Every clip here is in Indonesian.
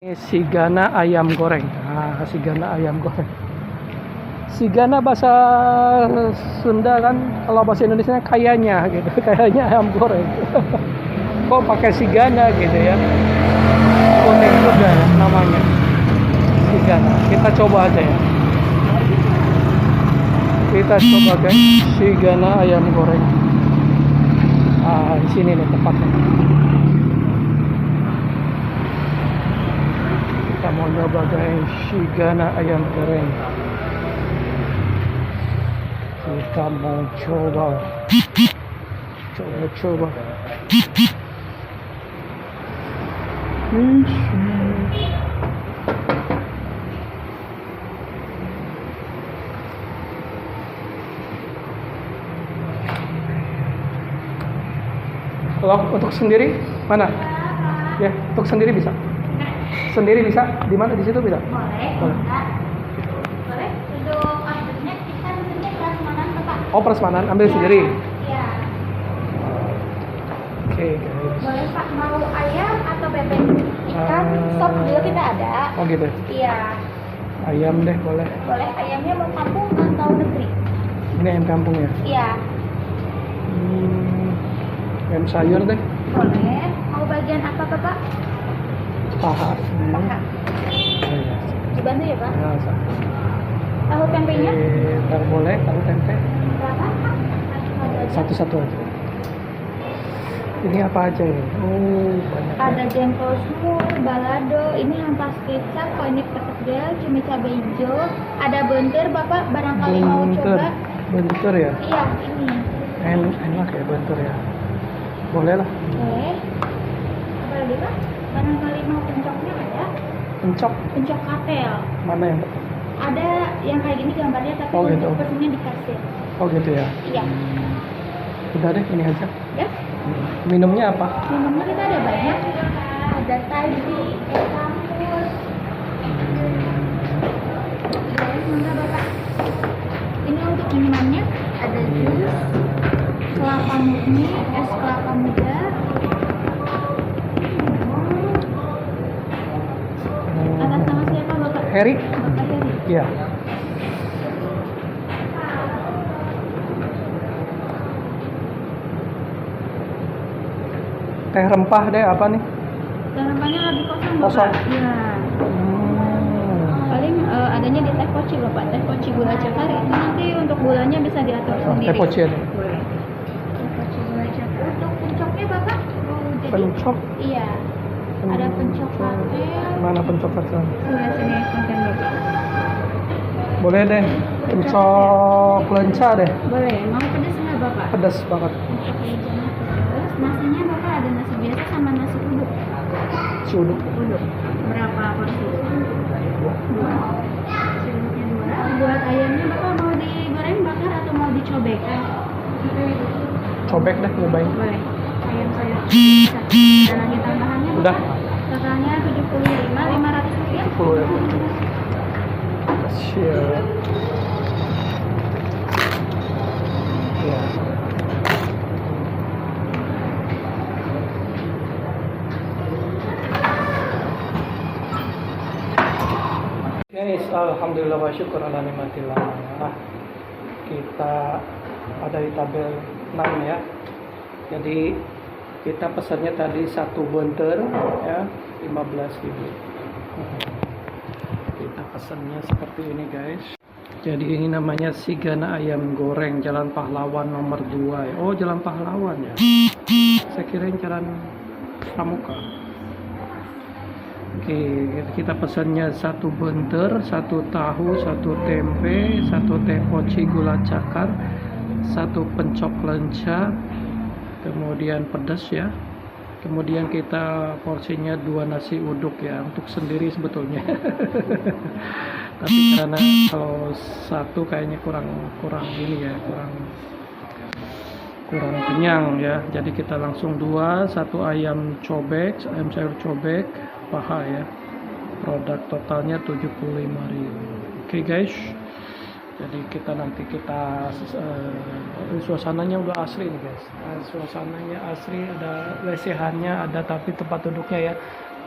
Ini Sigana ayam goreng. Nah, Sigana ayam goreng. Sigana bahasa Sunda kan, kalau bahasa Indonesia kayaknya gitu, kayaknya ayam goreng. Kok pakai Sigana gitu ya? Unik juga ya namanya. Sigana. Kita coba aja ya. Kita coba guys, Sigana ayam goreng. Di sini nih tempatnya. Kita mau nyoba guys, Sigana ayam goreng. Kita mau coba. Coba. Kalau untuk sendiri mana? Ya, untuk sendiri bisa. Sendiri bisa? Di mana? Di situ bisa? Boleh. Boleh. Untuk ordernya kita mesennya prasmanan Pak. Oh, prasmanan, ambil sendiri. Iya. Oke, guys. Boleh Pak, mau ayam atau bebek? Ikan, sop juga kita ada. Oh gitu. Iya. Ayam deh boleh. Boleh, ayamnya mau kampung atau negeri? Ini ayam kampung ya. Iya. Ayam sayur deh. Boleh. Mau bagian apa Pak? Paha. Paha. Ya, Dibantu ya Pak? ya. Tahu tempenya? Ntar boleh, tahu tempe. Berapa? Satu-satu aja. Ini apa aja ya? Oh, banyak. Ada jengkol semur, balado, ini ampas kecap, koinip ketegel, cumi cabai hijau, ada bentur Bapak barangkali mau coba. Bentur ya? Iya, ini. Enak ya bentur ya. Boleh lah. Oke. Apa lagi Pak? Barangkali mau pencoknya ada? Pencok. Pencok katel. Mana yang? Ada yang kayak gini gambarnya tapi Oh, gitu. untuk pesennya di kasir. Oh gitu ya. Iya. Udah deh, ini aja. Ya. Minumnya apa? Minumnya kita ada banyak. Ada Thai tea, es campur. Boleh mangga Bapak. Ini untuk minumannya ada jus, kelapa murni, es kelapa muda. Atas nama siapa Bapak? Heri? Bapak Heri. Iya. Teh rempah deh apa nih? Harapannya lagi kosong Kosong. Bapak. Iya. Paling adanya di teh poci Bapak, teh poci gula cakar itu nanti untuk gulanya bisa diatur sendiri. Teh poci aja. Boleh. Teh poci gula cakar. Untuk pencoknya Bapak? Jadi, Pencok. iya. Ada pencok katel. Mana pencok kacang? Sebelah sini konten Bapak. Boleh deh. Pencok lenca deh. Boleh. Mau pedas nggak Bapak? Pedas banget. Pencok lencana pedas. Nasinya Bapak ada nasi biasa sama nasi uduk. Si uduk. Uduk. Berapa porsi? Dua. Nasi uduknya dua. Buat ayamnya Bapak mau digoreng bakar atau mau dicobek? Cobek deh nyobain. Boleh. Ayam saya bisa. Ada lagi tambahannya Bapak? Udah. Totalnya 75, 500 rupiah. 10 ya. Siap. Ya. Guys, alhamdulillah wa syukur ala nikmatillah. Kita ada di tabel 6 ya. Jadi kita pesannya tadi satu bunter ya 15.000. Kita pesannya seperti ini guys. Jadi ini namanya Sigana ayam goreng Jalan Pahlawan nomor 2 ya. Oh, Jalan Pahlawan ya. Saya kirain Jalan Pramuka. Oke, kita pesannya satu bunter, satu tahu, satu tempe, satu teh poci gula cakar, satu pencok lenca, kemudian pedas ya. Kemudian kita porsinya 2 nasi uduk ya, untuk sendiri sebetulnya. Tapi karena kalau satu kayaknya kurang ini ya, kurang kenyang ya. Jadi kita langsung 2, satu ayam cobek, ayam sayur cobek, paha ya. Produk totalnya 75.000. Oke guys. Jadi kita nanti suasananya udah asli nih guys. Suasananya asli, ada lesehannya, ada tapi tempat duduknya ya,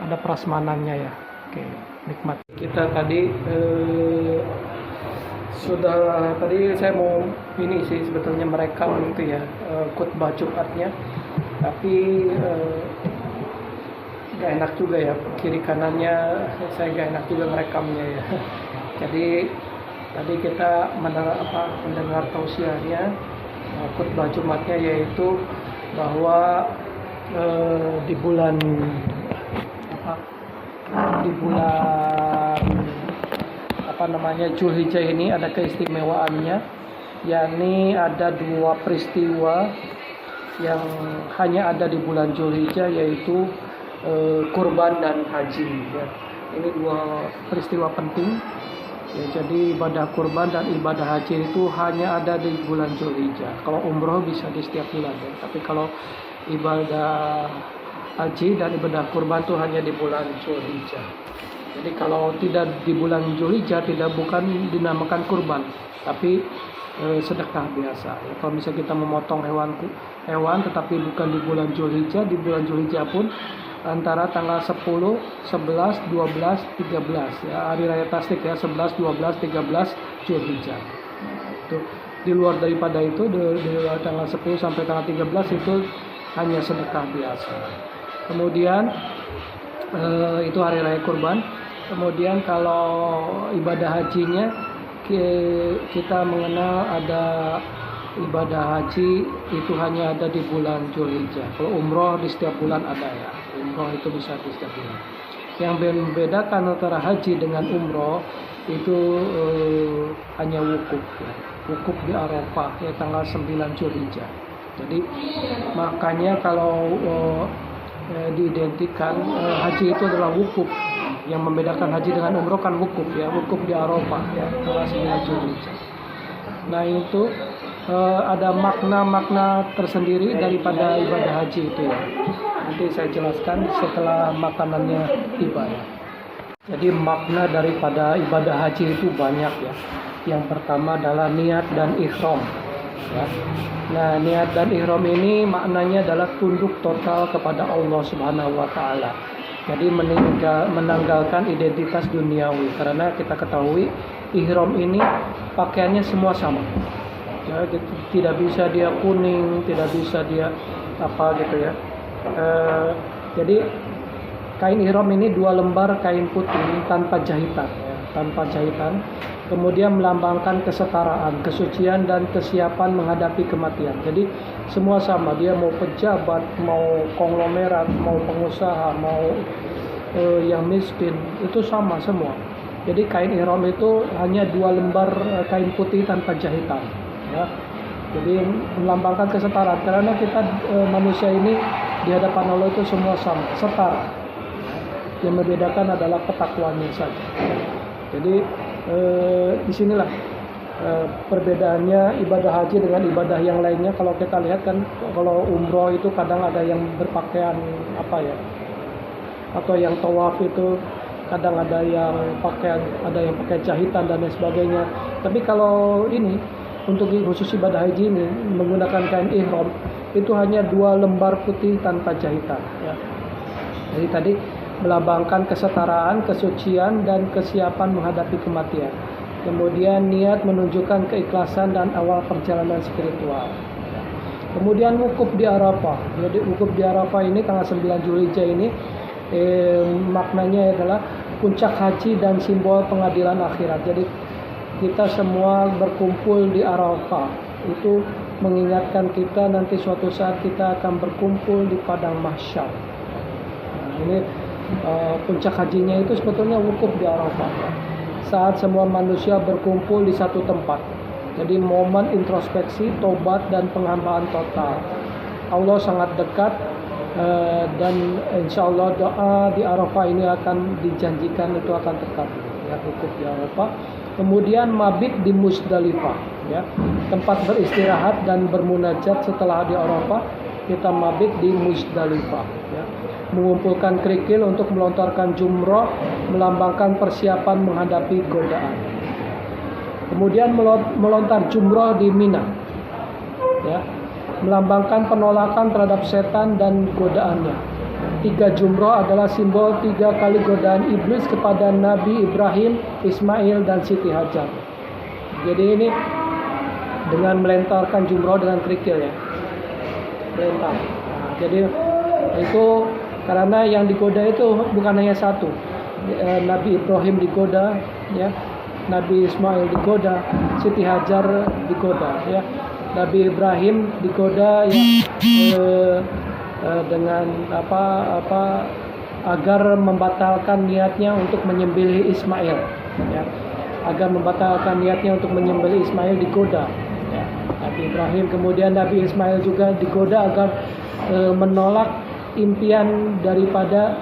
ada prasmanannya ya. Oke, nikmat. Kita tadi sudah tadi saya mau ini sih sebetulnya merekam itu ya, khutbah Jumatnya, tapi gak enak juga ya, kiri kanannya saya gak enak juga merekamnya ya. Jadi tadi kita mendengar tausiahnya, khutbah Jumatnya, yaitu bahwa di bulan Zulhijjah ini ada keistimewaannya, yakni ada dua peristiwa yang hanya ada di bulan Zulhijjah, yaitu kurban dan haji ya. Ini dua peristiwa penting ya, jadi ibadah kurban dan ibadah haji itu hanya ada di bulan Zulhijjah. Kalau umroh bisa di setiap bulan ya, tapi kalau ibadah haji dan ibadah kurban itu hanya di bulan Zulhijjah. Jadi kalau tidak di bulan Zulhijjah bukan dinamakan kurban, tapi sedekah biasa. Ya, kalau misalnya kita memotong hewan tetapi bukan di bulan Zulhijjah, di bulan Zulhijjah pun antara tanggal 10, 11, 12, 13 ya, hari raya tasrik ya, 11, 12, 13 Zulhijjah. Itu di luar daripada itu di tanggal 10 sampai tanggal 13 itu hanya sedekah biasa. Kemudian itu hari raya kurban. Kemudian kalau ibadah hajinya kita mengenal ada ibadah haji itu hanya ada di bulan Zulhijjah. Kalau umroh di setiap bulan ada ya. Umroh itu bisa di setiap bulan. Yang membedakan antara haji dengan umroh itu hanya wukuf ya. Wukuf di Arafah ya, tanggal 9 Zulhijjah. Jadi makanya kalau diidentikan haji itu adalah wukuf. Yang membedakan haji dengan umroh kan wukuf ya, wukuf di Arafah ya, tanggal 9 Zulhijjah. Nah itu ada makna-makna tersendiri daripada ibadah haji itu ya. Nanti saya jelaskan setelah makanannya tiba ya. Jadi makna daripada ibadah haji itu banyak ya. Yang pertama adalah niat dan ihram ya. Nah, niat dan ihram ini maknanya adalah tunduk total kepada Allah Subhanahu wa taala. Jadi menanggalkan identitas duniawi, karena kita ketahui ihram ini pakaiannya semua sama. Ya, tidak bisa dia kuning, tidak bisa dia apa gitu ya. Jadi kain ihram ini 2 lembar kain putih tanpa jahitan, ya, tanpa jahitan. Kemudian melambangkan kesetaraan, kesucian dan kesiapan menghadapi kematian. Jadi semua sama, dia mau pejabat, mau konglomerat, mau pengusaha, mau yang miskin, itu sama semua. Jadi kain ihram itu hanya 2 lembar kain putih tanpa jahitan. Ya. Jadi melambangkan kesetaraan, karena kita manusia ini di hadapan Allah itu semua sama, setara. Yang membedakan adalah ketakwaannya saja. Jadi disinilah perbedaannya ibadah haji dengan ibadah yang lainnya. Kalau kita lihat kan, kalau umroh itu kadang ada yang berpakaian apa ya, atau yang tawaf itu kadang ada yang pakai jahitan dan lain sebagainya. Tapi kalau ini untuk khusus ibadah haji ini menggunakan kain ihram itu hanya 2 lembar putih tanpa jahitan ya. Jadi tadi melambangkan kesetaraan, kesucian dan kesiapan menghadapi kematian. Kemudian niat menunjukkan keikhlasan dan awal perjalanan spiritual. Kemudian wukuf di Arafah. Jadi wukuf di Arafah ini tanggal 9 Zulhijjah ini maknanya adalah puncak haji dan simbol pengadilan akhirat. Jadi kita semua berkumpul di Arafah itu mengingatkan kita nanti suatu saat kita akan berkumpul di padang mahsyar. Nah, ini puncak hajinya itu sebetulnya wukuf di Arafah. Saat semua manusia berkumpul di satu tempat. Jadi momen introspeksi, tobat dan penghambaan total. Allah sangat dekat dan insya Allah doa di Arafah ini akan dijanjikan itu akan terkabul. Ya, wukuf di Arafah. Kemudian mabit di Musdalifah, ya, tempat beristirahat dan bermunajat setelah di Arafah. Kita mabit di Musdalifah, ya. Mengumpulkan kerikil untuk melontarkan jumrah, melambangkan persiapan menghadapi godaan. Kemudian melontar jumrah di Mina, ya, melambangkan penolakan terhadap setan dan godaannya. 3 jumroh adalah simbol 3 kali godaan iblis kepada Nabi Ibrahim, Ismail, dan Siti Hajar. Jadi ini dengan melentarkan jumroh dengan kerikil ya, melentar. Nah, jadi itu karena yang digoda itu bukan hanya satu. Nabi Ibrahim digoda, ya, Nabi Ismail digoda, Siti Hajar digoda, ya. Nabi Ibrahim digoda ya, dengan agar membatalkan niatnya untuk menyembelih Ismail, ya. Agar membatalkan niatnya untuk menyembelih Ismail digoda, ya. Nabi Ibrahim, kemudian Nabi Ismail juga digoda agar menolak impian daripada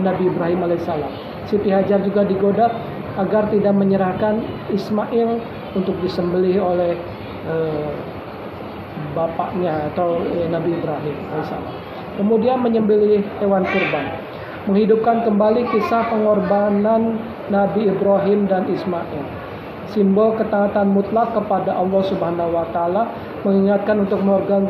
Nabi Ibrahim alaihissalam. Siti Hajar juga digoda agar tidak menyerahkan Ismail untuk disembelih oleh bapaknya atau Nabi Ibrahim alaihissalam. Kemudian menyembelih hewan kurban, menghidupkan kembali kisah pengorbanan Nabi Ibrahim dan Ismail. Simbol ketaatan mutlak kepada Allah Subhanahu wa taala, mengingatkan untuk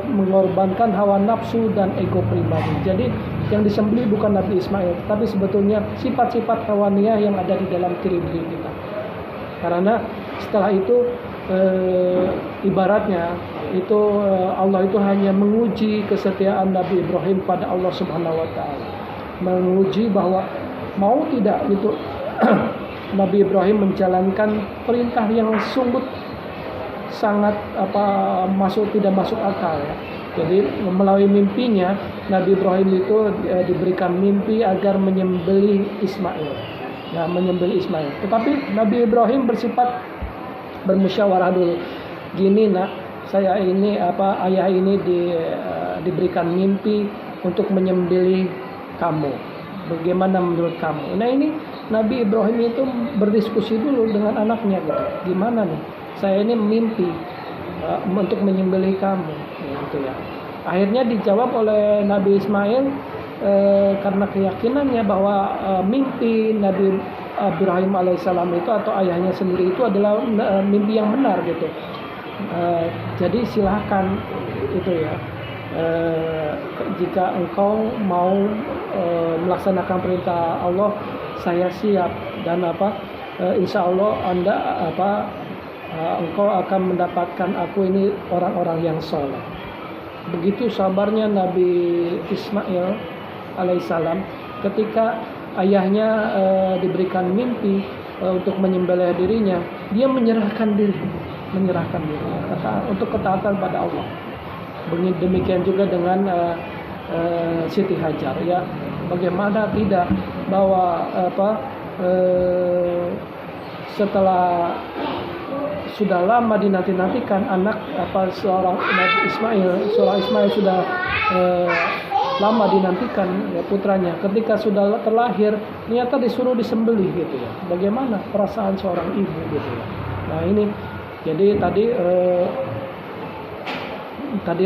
mengorbankan hawa nafsu dan ego pribadi. Jadi yang disembelih bukan Nabi Ismail, tapi sebetulnya sifat-sifat hawaniah yang ada di dalam diri kita. Karena setelah itu ibaratnya itu Allah itu hanya menguji kesetiaan Nabi Ibrahim pada Allah Subhanahu wa taala. Menguji bahwa mau tidak itu Nabi Ibrahim menjalankan perintah yang sungguh sangat tidak masuk akal ya. Jadi melalui mimpinya Nabi Ibrahim itu diberikan mimpi agar menyembelih Ismail. Ya, menyembelih Ismail. Tetapi Nabi Ibrahim bersifat bermusyawarah dulu. Gini nak, saya ini ayah ini diberikan mimpi untuk menyembelih kamu. Bagaimana menurut kamu? Nah ini Nabi Ibrahim itu berdiskusi dulu dengan anaknya gitu. Gimana nih? Saya ini mimpi untuk menyembelih kamu, gitu ya. Akhirnya dijawab oleh Nabi Ismail karena keyakinannya bahwa mimpi Nabi Ibrahim alaihissalam itu atau ayahnya sendiri itu adalah mimpi yang benar gitu. Jadi silahkan itu ya. Jika engkau mau melaksanakan perintah Allah, saya siap, dan insya Allah engkau akan mendapatkan aku ini orang-orang yang soleh. Begitu sabarnya Nabi Ismail alaihissalam ketika ayahnya diberikan mimpi untuk menyembelih dirinya, dia menyerahkan diri untuk ketaatan pada Allah. Demikian juga dengan Siti Hajar ya. Bagaimana tidak bahwa setelah sudah lama dinanti-nantikan anak seorang Ismail sudah lama dinantikan ya, putranya, ketika sudah terlahir ternyata disuruh disembelih gitu ya. Bagaimana perasaan seorang ibu gitu ya. Nah ini jadi tadi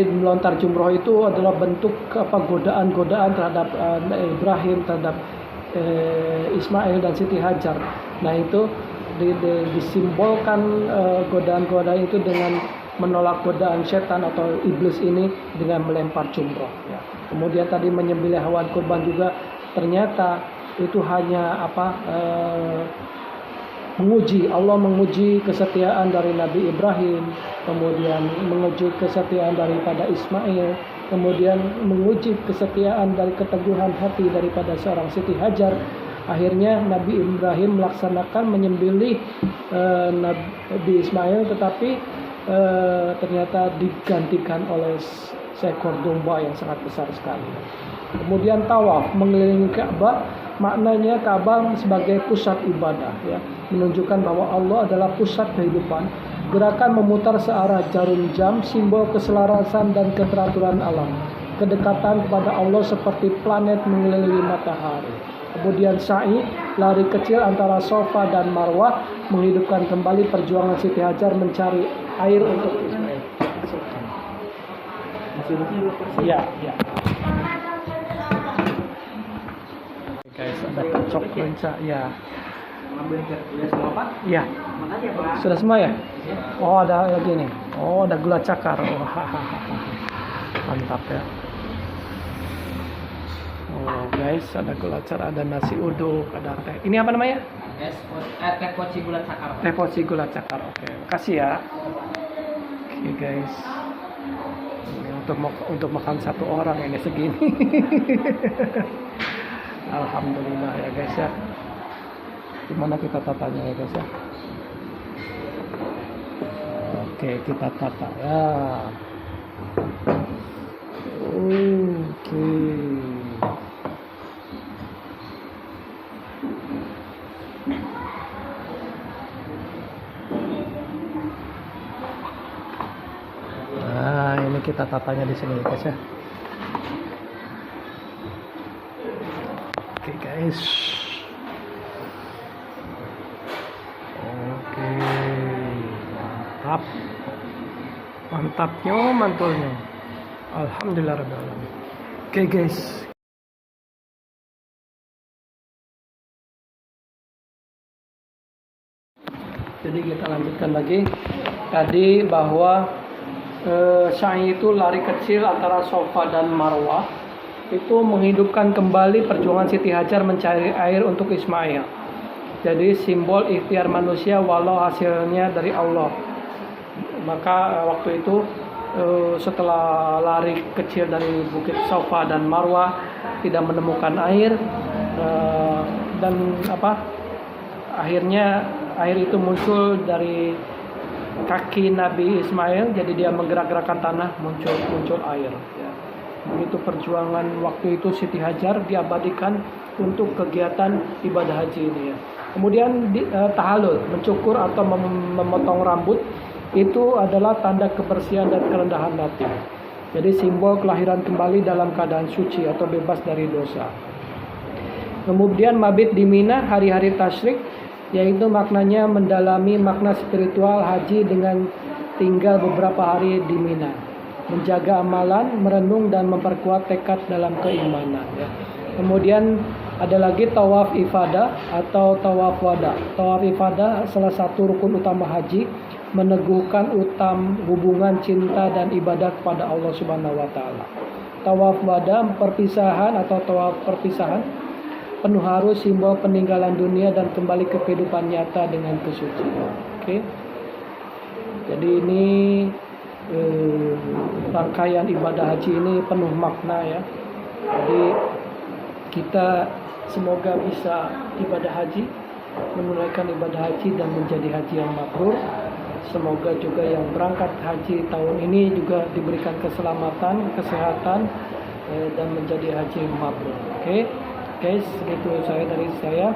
melontar jumroh itu adalah bentuk godaan-godaan terhadap Ibrahim, terhadap Ismail dan Siti Hajar. Nah itu disimbolkan godaan-godaan itu dengan menolak godaan setan atau iblis ini dengan melempar jumroh ya. Kemudian tadi menyembelih hewan kurban juga ternyata itu hanya Allah menguji kesetiaan dari Nabi Ibrahim, kemudian menguji kesetiaan daripada Ismail, kemudian menguji kesetiaan dari keteguhan hati daripada seorang Siti Hajar. Akhirnya Nabi Ibrahim melaksanakan menyembelih Nabi Ismail, tetapi ternyata digantikan oleh seekor domba yang sangat besar sekali. Kemudian tawaf mengelilingi Ka'bah, maknanya Ka'bah sebagai pusat ibadah ya, menunjukkan bahwa Allah adalah pusat kehidupan. Gerakan memutar searah jarum jam, simbol keselarasan dan keteraturan alam. Kedekatan kepada Allah seperti planet mengelilingi matahari. Kemudian sa'i, lari kecil antara Safa dan Marwah, menghidupkan kembali perjuangan Siti Hajar mencari air untuk Ismail. Ya. Guys, ada pecok lenca ya. Ya. Sudah semua ya? Oh, ada lagi nih. Oh, ada gula cakar. Oh, mantap ya. Oh guys, ada gula cakar, ada nasi uduk, ada teh. Ini apa namanya? Teh poci gula cakar. Teh poci gula cakar. Oke, makasih ya. Oke guys. Ini untuk makan satu orang ini segini. Alhamdulillah ya guys ya. Gimana kita tatanya ya guys ya? Oke, kita tata ya. Oke. Nah, ini kita tatanya di sini guys ya. Oke guys. Oke. Mantap. Mantapnya, mantulnya. Alhamdulillah rabbil alamin. Oke guys. Jadi kita lanjutkan lagi. Tadi bahwa Sa'i itu lari kecil antara Safa dan Marwah, itu menghidupkan kembali perjuangan Siti Hajar mencari air untuk Ismail. Jadi simbol ikhtiar manusia walau hasilnya dari Allah. Maka waktu itu setelah lari kecil dari bukit Safa dan Marwah tidak menemukan air, dan akhirnya air itu muncul dari kaki Nabi Ismail, jadi dia menggerak-gerakkan tanah, muncul air. Begitu perjuangan waktu itu Siti Hajar diabadikan untuk kegiatan ibadah haji ini ya. Kemudian tahallul, mencukur atau memotong rambut, itu adalah tanda kebersihan dan kerendahan hati. Jadi simbol kelahiran kembali dalam keadaan suci atau bebas dari dosa. Kemudian mabit di Mina hari-hari tasyrik, yaitu maknanya mendalami makna spiritual haji dengan tinggal beberapa hari di Mina, menjaga amalan, merenung dan memperkuat tekad dalam keimanan ya. Kemudian ada lagi tawaf ifadah atau tawaf wada. Tawaf ifadah salah satu rukun utama haji, meneguhkan hubungan cinta dan ibadah kepada Allah Subhanahu wa taala. Tawaf wada perpisahan atau tawaf perpisahan penuh harus simbol peninggalan dunia dan kembali ke kehidupan nyata dengan kesucian. Oke. Jadi ini rangkaian ibadah haji ini penuh makna ya. Jadi kita semoga bisa ibadah haji, menunaikan ibadah haji dan menjadi haji yang mabrur. Semoga juga yang berangkat haji tahun ini juga diberikan keselamatan, kesehatan, dan menjadi haji yang mabrur. Oke. Guys, segitu dari saya.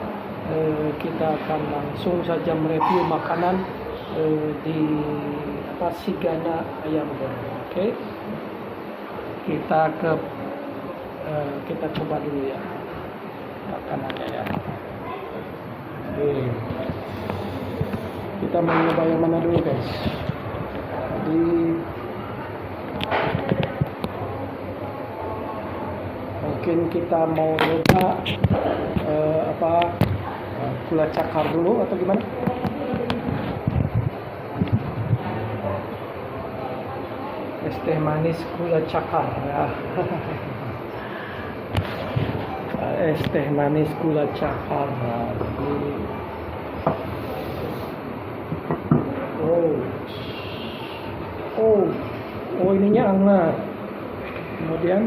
Kita akan langsung saja mereview makanan di Sigana ayam goreng. Oke. Kita coba dulu ya makanannya ya. Oke. Kita mau coba yang mana dulu guys? Mungkin kita mau coba gula cakar dulu atau gimana? Es teh manis gula cakar ya. Es teh manis gula cakar. Oh ininya hangat. Kemudian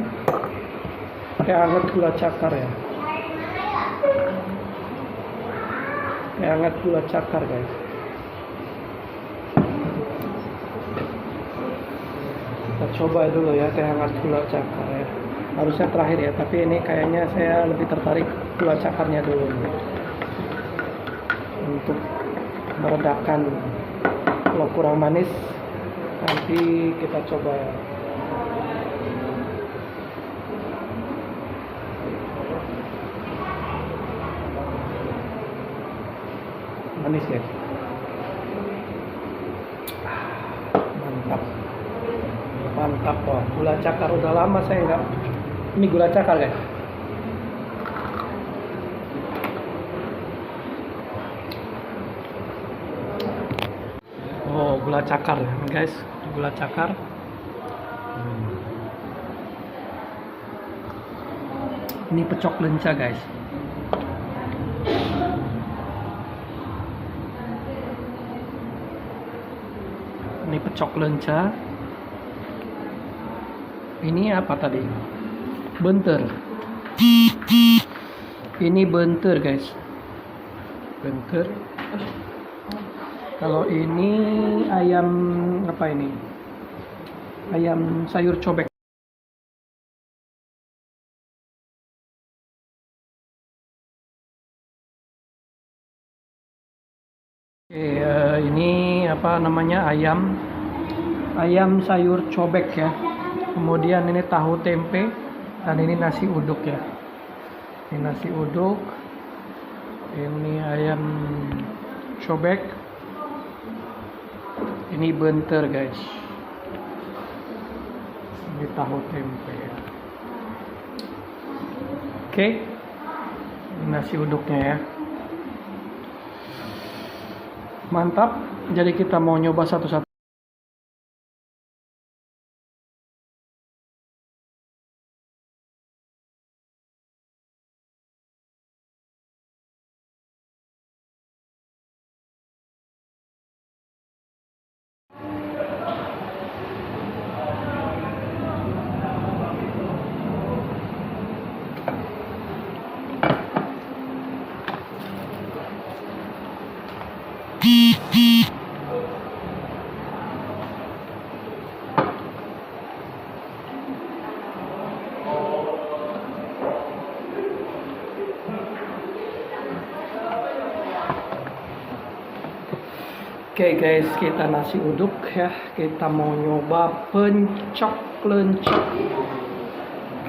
teh hangat gula cakar ya. Teh hangat gula cakar guys. Kita coba dulu ya teh hangat gula cakar ya. Harusnya terakhir ya, tapi ini kayaknya saya lebih tertarik gula cakarnya dulu untuk meredakan. Kalau kurang manis nanti kita coba ya. Manis ya. Mantap wah, gula cakar udah lama saya enggak. Ini gula cakar guys. Oh, gula cakar ya guys, gula cakar. Ini pecok lenca guys. Ini pecok lenca. Ini apa tadi? Benter. Ini benter guys. Benter. Kalau ini ayam apa ini? Ayam sayur cobek. Oke, ini apa namanya, ayam sayur cobek ya. Kemudian ini tahu tempe dan ini nasi uduk ya. Ini nasi uduk. Ini ayam cobek. Ini benter guys. Ini tahu tempe ya. Oke, nasi uduknya ya. Mantap, jadi kita mau nyoba satu-satu. Oke guys, kita nasi uduk ya. Kita mau nyoba pencok lenca.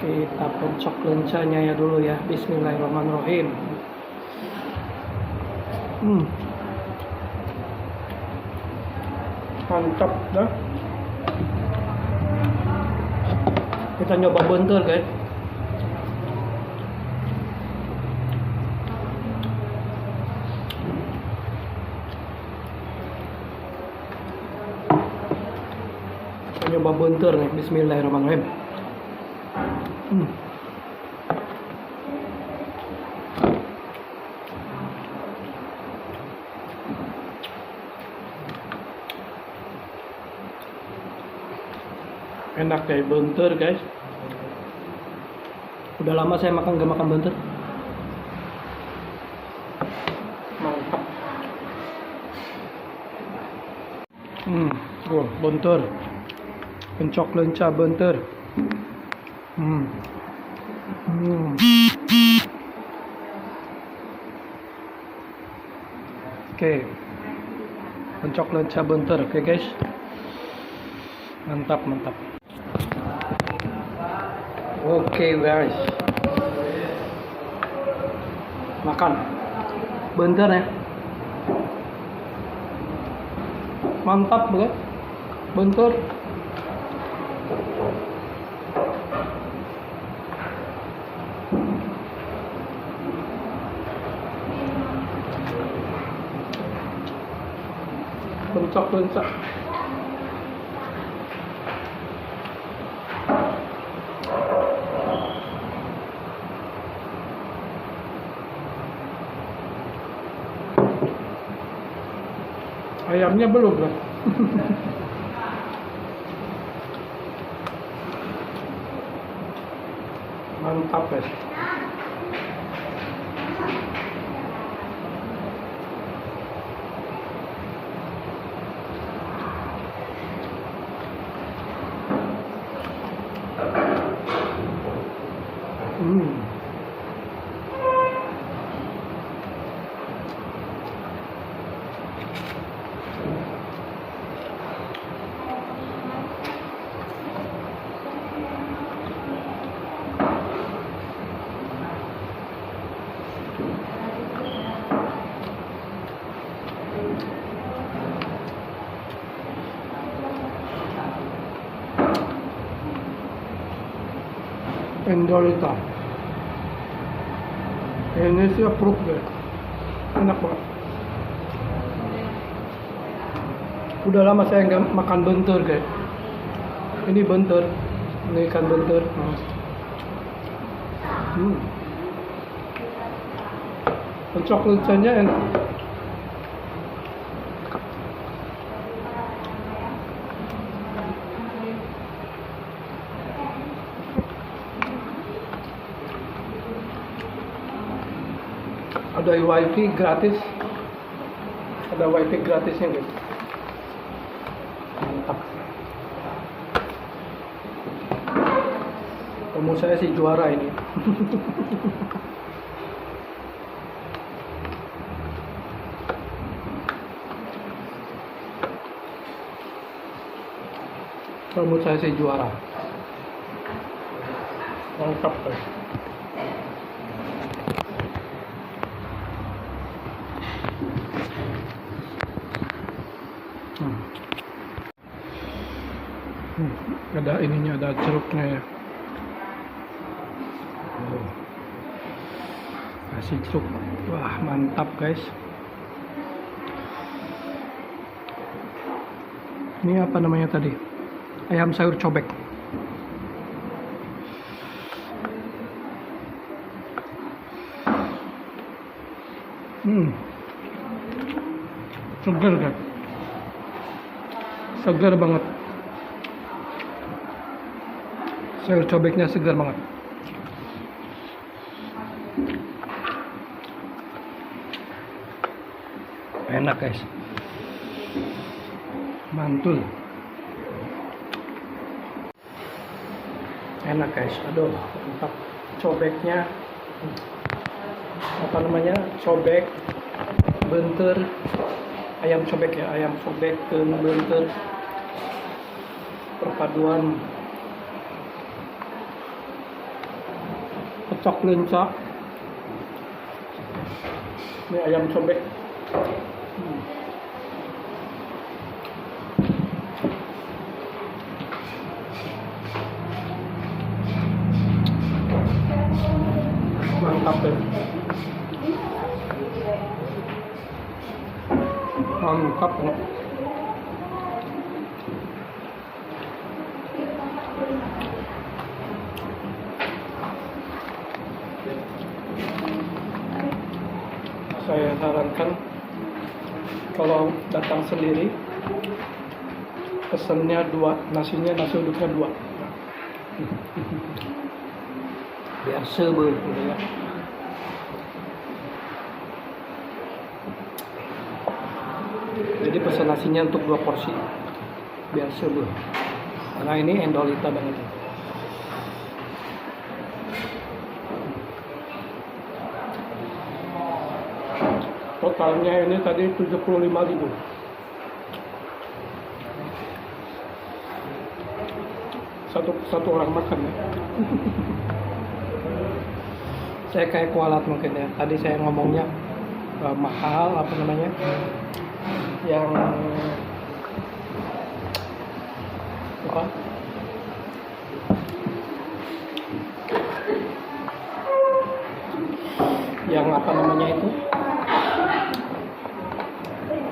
Kita pencok lencanya ya dulu ya. Bismillahirrahmanirrahim. Mantap dah. Kita nyoba benter guys. Nyoba benter nih, bismillahirrahmanirrahim. Enak kayak benter guys. Udah lama saya gak makan benter. Mantap. Benter. Pencok lenca benter. Oke. Pencok lenca benter. Oke guys. Mantap. Oke guys. Makan. Benter ya. Mantap banget. Benter. Pencok lenca. Ayamnya belum lah. Mantap guys. Endolita. Ini sih approve deh. Enak banget. Udah lama saya nggak makan benter guys. Ini benter. Ini ikan benter. Coklatnya enak. Ada wifi gratis. Ada wifi gratisnya guys. Mantap. Kamu saya sih juara ini. Kamu saya sih juara. Mantap guys. Ada ininya, ada jeruknya ya. Kasih jeruk. Wah, mantap guys. Ini apa namanya tadi? Ayam sayur cobek. Segar kan? Segar banget. Sayur cobeknya segar banget. Enak guys. Mantul. Enak guys. Aduh, mantap. Cobeknya apa namanya? Cobek bentur. Ayam cobek ya, ayam cobek ke bentur. Perpaduan pecok lencak. Ini ayam cobek. Mantap ya. Mantap ya. Saya sarankan kalau datang sendiri pesennya 2, nasi uduknya 2 biar sebel gitu ya. Jadi pesan nasinya untuk 2 porsi biar sebel, karena ini endolita banget. Totalnya ini tadi 75.000. Satu orang makan ya. Saya kayak kualat mungkin ya. Tadi saya ngomongnya mahal apa namanya? Yang apa? Yang apa namanya itu?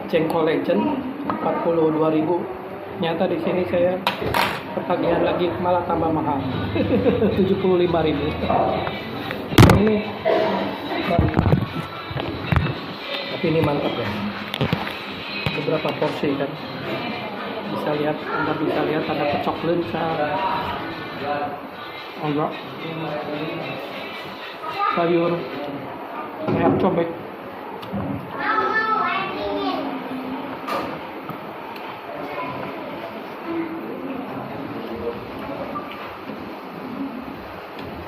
Jengkol Legend 42.000. Nyata di sini saya ketagihan lagi malah tambah mahal. 75.000. Ini tapi ini mantap ya. Beberapa porsi kan. Anda bisa lihat ada pecok lencak. Enggak. Sayur ayam cobek.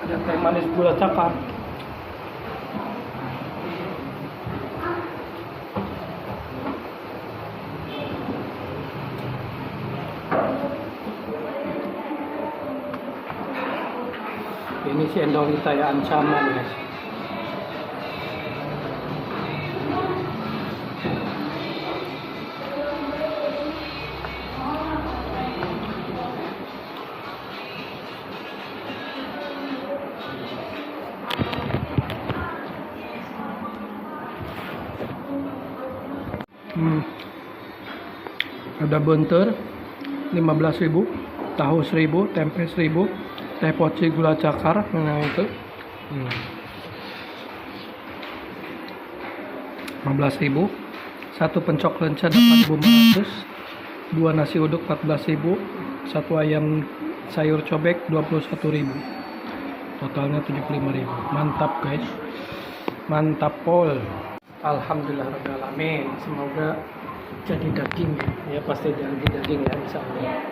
Ada teh manis gula cakar. Ini si endolita ya, ancaman guys. Ada bentur 15.000, tahu 1.000, tempe 1.000, teh poci gula cakar, nah itu 15.000. Satu pencok lenca 8.500. Dua nasi uduk 14.000. Satu ayam sayur cobek 21.000. Totalnya 75.000. Mantap guys. Mantap pol. Alhamdulillahirrahmanirrahim. Semoga jadi daging ya, pasti jadi daging ya insya Allah.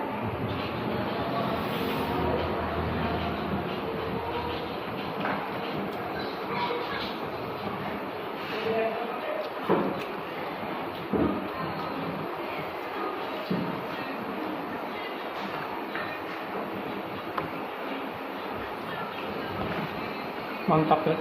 Mantap ya.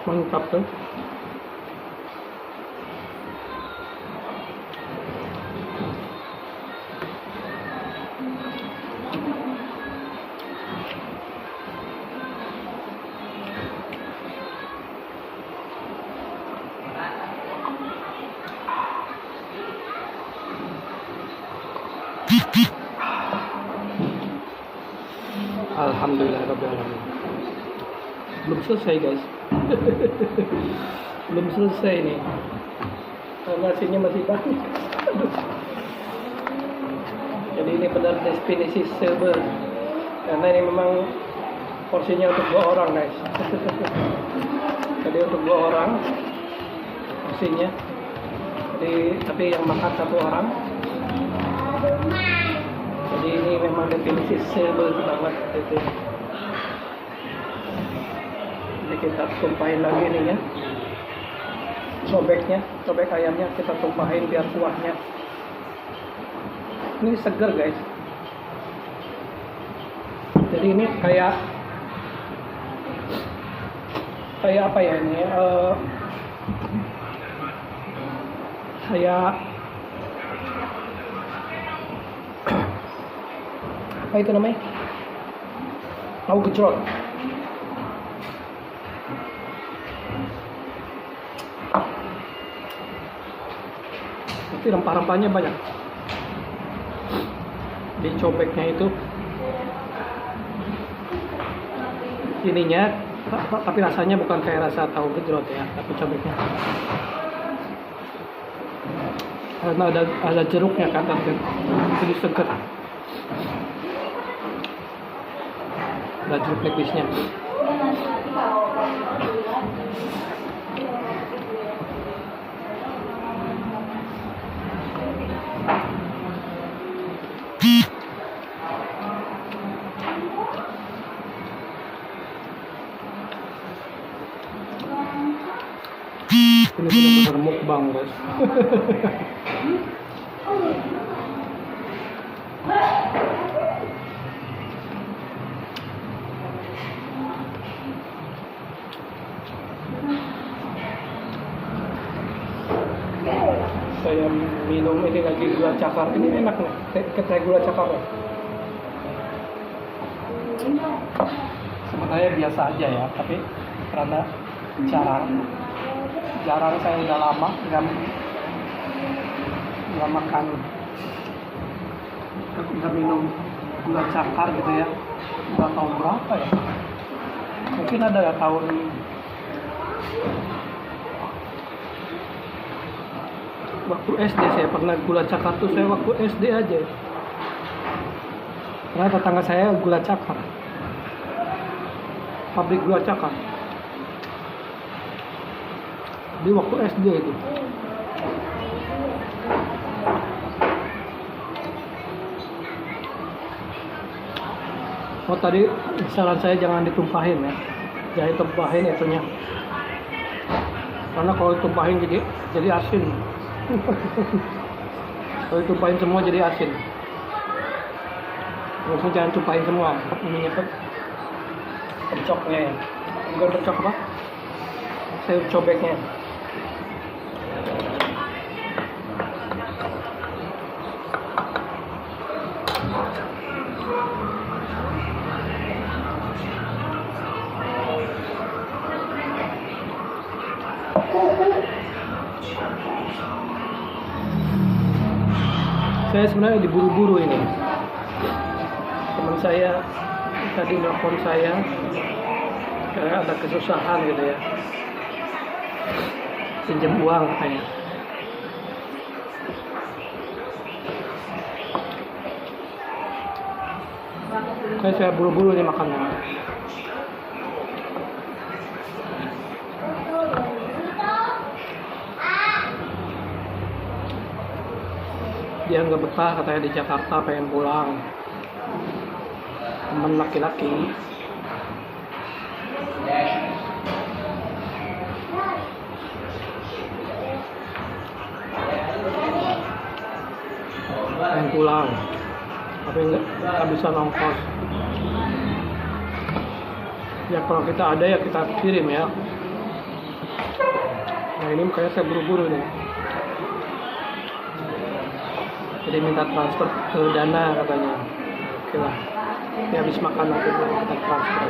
Mantap tuh. Alhamdulillahirrahmanirrahim. Belum selesai guys. Belum selesai nih. Nasinya masih banyak. Jadi ini benar definisi silver. Karena ini memang porsinya untuk 2 orang guys. Jadi untuk 2 orang porsinya. Jadi tapi yang makan 1 orang. Jadi ini memang definisi silver banget itu. Jadi kita tumpahin lagi nih ya, cobek ayamnya kita tumpahin biar kuahnya. Ini segar guys. Jadi ini kayak apa ya ini? Kayak apa itu namanya? Tahu gejrot. Tapi rempah-rempahnya banyak. Di cobeknya itu ininya, tapi rasanya bukan kayak rasa tahu gejrot ya, tapi cobeknya. Karena ada jeruknya kan, jadi seger. Ada jeruk nipisnya. Ini benar-benar mukbang guys. Saya minum ini lagi gula cakar. Ini enak nih, kayak gula cakar ya. Sebenarnya biasa aja ya, tapi karena jarang saya udah lama nggak makan, nggak minum gula cakar gitu ya. Udah tahun berapa ya? Mungkin ada ya tahun waktu SD saya pernah gula cakar tuh, saya waktu SD aja. Karena tetangga saya gula cakar, pabrik gula cakar. Di waktu SD itu. Oh tadi saran saya jangan ditumpahin ya, jangan ditumpahin itunya. Karena kalau ditumpahin jadi asin. Kalau ditumpahin semua jadi asin. Maksudnya jangan tumpahin semua. Ininya tuh percoknya ya. Bukan percok apa? Sayur cobeknya. Saya sebenarnya diburu-buru ini. Teman saya tadi nelfon saya karena ada kesusahan gitu ya, pinjam uang katanya. Saya buru-buru nih makannya. Dia nggak betah katanya di Jakarta, pengen pulang. Temen laki-laki. Pengen pulang, tapi nggak bisa nongkos. Ya kalau kita ada ya kita kirim ya. Nah ini makanya saya buru-buru nih. Jadi minta transfer ke Dana katanya. Oke lah. Ini habis makan nanti kita transfer.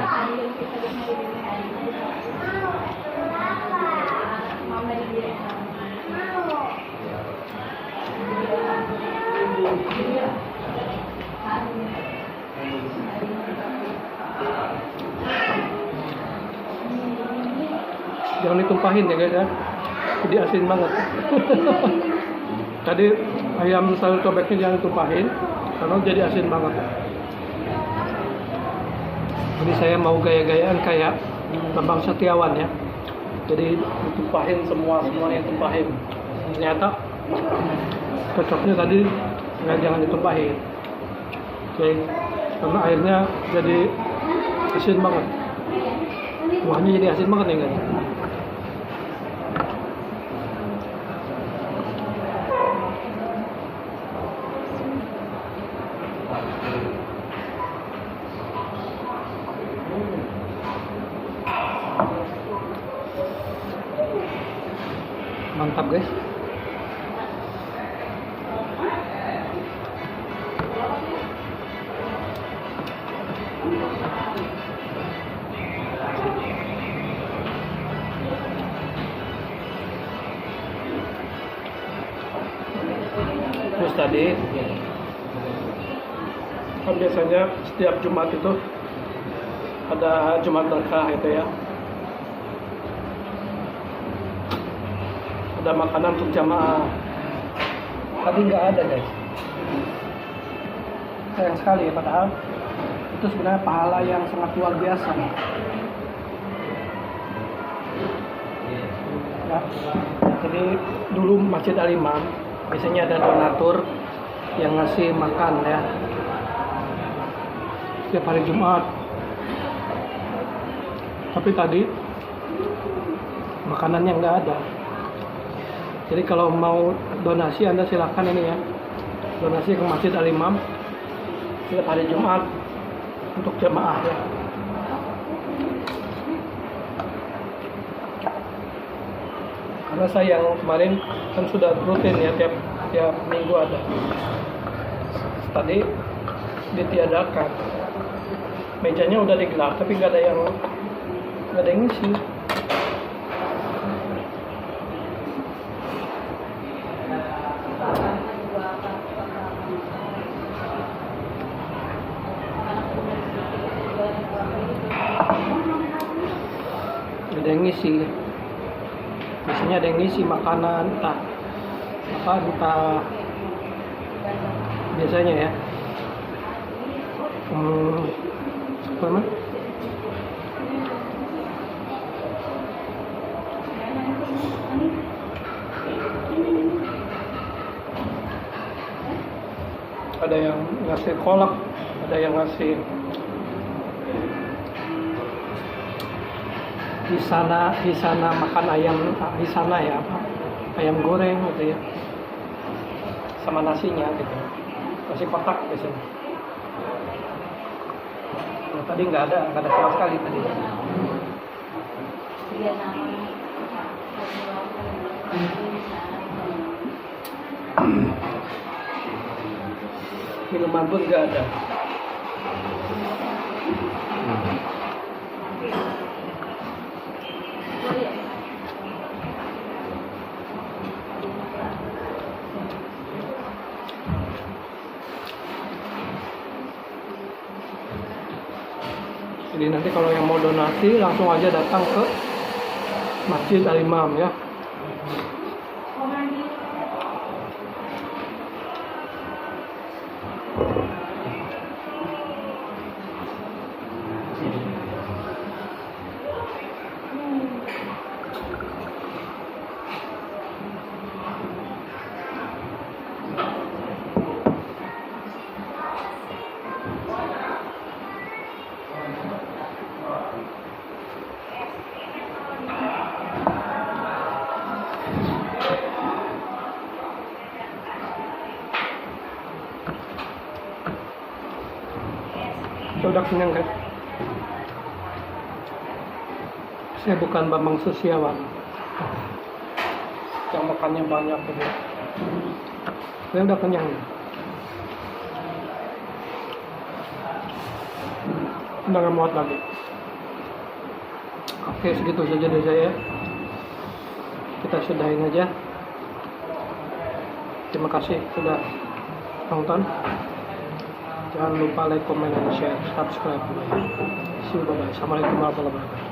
Jangan ditumpahin ya guys ya. Jadi asin banget. Tadi ayam sayur cobeknya jangan ditumpahin karena jadi asin banget. Jadi saya mau gaya-gayaan kayak Bambang Setiawan ya. Jadi ditumpahin semuanya ditumpahin. Ternyata cocoknya tadi jangan ditumpahin. Oke. Karena airnya jadi asin banget. Kuahnya jadi asin banget ya guys. Mantap guys. Terus tadi kan biasanya setiap Jumat itu ada Jumat berkah itu ya. Ada makanan untuk jamaah. Tadi nggak ada guys. Sayang sekali ya, padahal itu sebenarnya pahala yang sangat luar biasa. Ya, jadi dulu Masjid Al-Imam biasanya ada donatur yang ngasih makan ya setiap hari Jumat. Tapi tadi makanannya nggak ada. Jadi kalau mau donasi Anda silakan ini ya, donasi ke Masjid Al-Imam setiap hari Jumat untuk jamaah ya. Karena saya yang kemarin kan sudah rutin ya tiap minggu ada. Tadi ditiadakan. Mejanya udah digelar tapi nggak ada yang ngisi. Ada yang ngisi. Biasanya ada yang ngisi makanan, entah biasanya ya. Apa namanya? Ada yang ngasih kolak, ada yang ngasih di sana makan ayam di sana ya, ayam goreng gitu ya, sama nasinya gitu, nasi kotak biasanya. Nah, tadi nggak ada sama sekali tadi. Minuman pun nggak ada. Jadi nanti kalau yang mau donasi langsung aja datang ke Masjid Al-Imam ya. Saya udah kenyang kan? Saya bukan Bambang Susiawan yang makannya banyak gitu. Saya udah kenyang. Udah nggak muat lagi. Oke, segitu saja dari saya. Kita sudahin aja. Terima kasih sudah nonton. Jangan lupa like, comment, and share, subscribe. See you, bye-bye. Assalamualaikum warahmatullahi wabarakatuh.